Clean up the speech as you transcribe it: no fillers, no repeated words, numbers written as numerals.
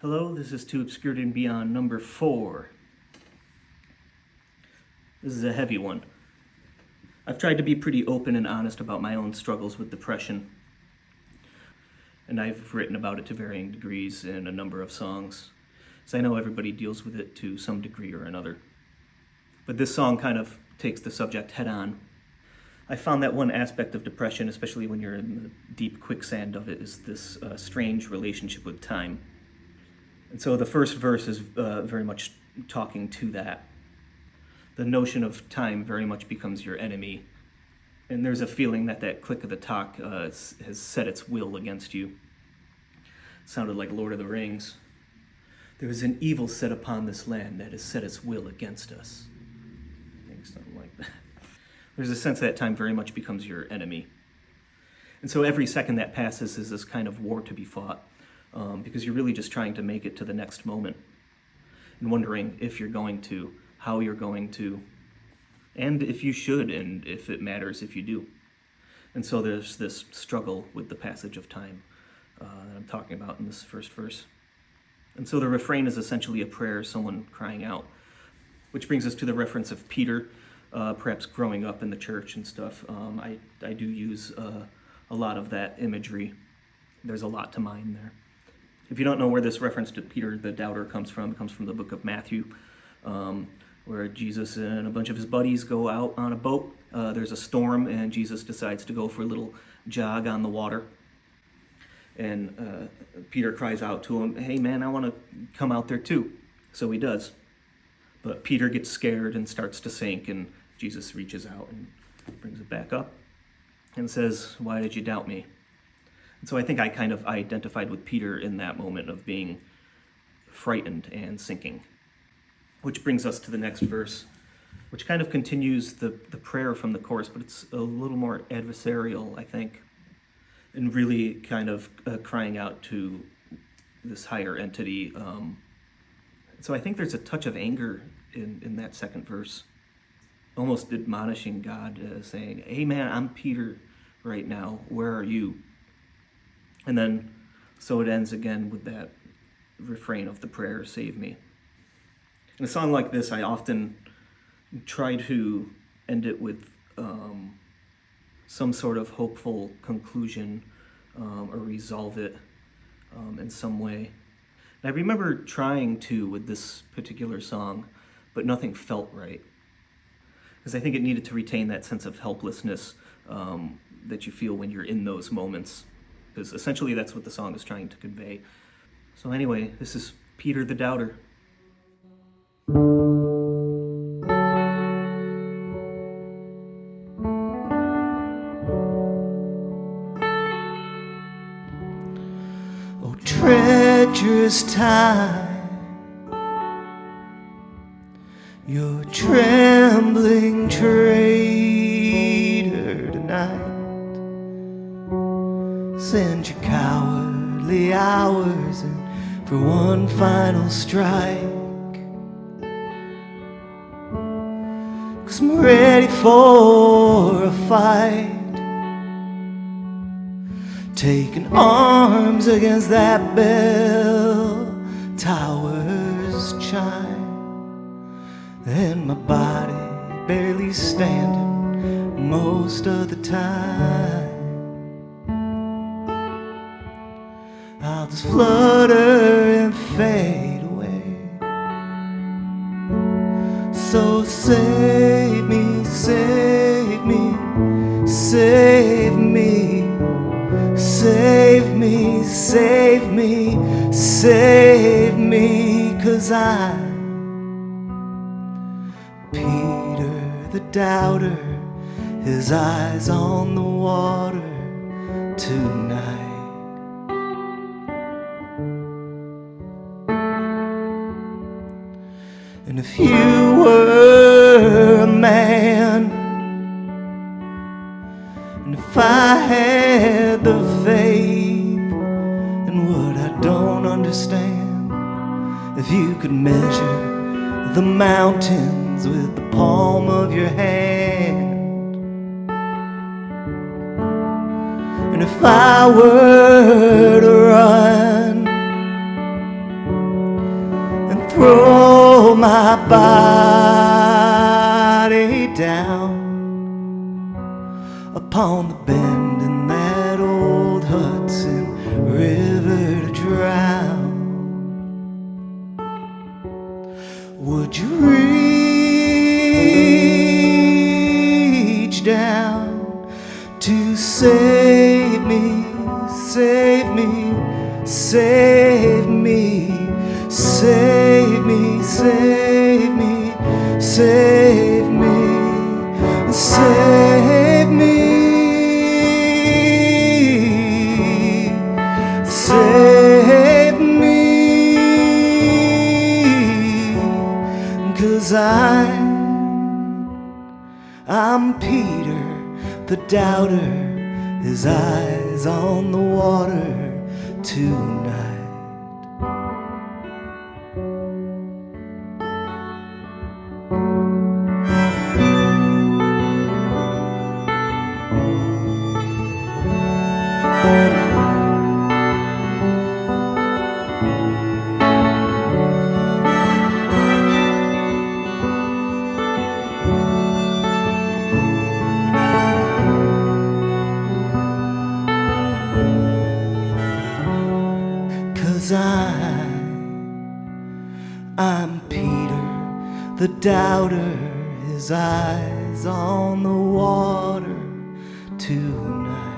Hello, this is To Obscurity and Beyond number 4. This is a heavy one. I've tried to be pretty open and honest about my own struggles with depression, and I've written about it to varying degrees in a number of songs, so I know everybody deals with it to some degree or another. But this song kind of takes the subject head on. I found that one aspect of depression, especially when you're in the deep quicksand of it, is this strange relationship with time. And so the first verse is very much talking to that. The notion of time very much becomes your enemy. And there's a feeling that that click of the talk has set its will against you. It sounded like Lord of the Rings. There is an evil set upon this land that has set its will against us. I think something like that. There's a sense that time very much becomes your enemy. And so every second that passes is this kind of war to be fought. Because you're really just trying to make it to the next moment and wondering if you're going to, how you're going to, and if you should, and if it matters if you do. And so there's this struggle with the passage of time that I'm talking about in this first verse. And so the refrain is essentially a prayer, someone crying out, which brings us to the reference of Peter, perhaps growing up in the church and stuff. I do use a lot of that imagery. There's a lot to mine there. If you don't know where this reference to Peter the Doubter comes from, it comes from the book of Matthew, where Jesus and a bunch of his buddies go out on a boat. There's a storm, and Jesus decides to go for a little jog on the water. And Peter cries out to him, "Hey man, I want to come out there too." So he does. But Peter gets scared and starts to sink, and Jesus reaches out and brings it back up and says, "Why did you doubt me?" And so I think I kind of identified with Peter in that moment of being frightened and sinking. Which brings us to the next verse, which kind of continues the prayer from the chorus, but it's a little more adversarial, I think, and really kind of crying out to this higher entity. So I think there's a touch of anger in that second verse, almost admonishing God, saying, "Hey man, I'm Peter right now, where are you?" And then, so it ends again with that refrain of the prayer, "Save me." In a song like this, I often try to end it with some sort of hopeful conclusion or resolve it in some way. And I remember trying to with this particular song, but nothing felt right. Because I think it needed to retain that sense of helplessness that you feel when you're in those moments. Because essentially that's what the song is trying to convey. So anyway, this is Peter the Doubter. Oh, treacherous time, you're trembling traitor tonight. Send your cowardly hours in for one final strike. 'Cause I'm ready for a fight, taking arms against that bell tower's chime, and my body barely standing most of the time. I'll just flutter and fade away. So save me, save me, save me, save me, save me, save me, 'cause I'm Peter the Doubter, his eyes on the water tonight. And if you were a man, and if I had the faith in what I don't understand, if you could measure the mountains with the palm of your hand, and if I were to run roll my body down upon the bend in that old Hudson River to drown. Would you reach down to save me, save me, save me, save me, save me, save me, save me, save me, 'cause I'm Peter the doubter, his eyes on the water tonight. 'Cause I'm Peter the doubter, his eyes on the water tonight.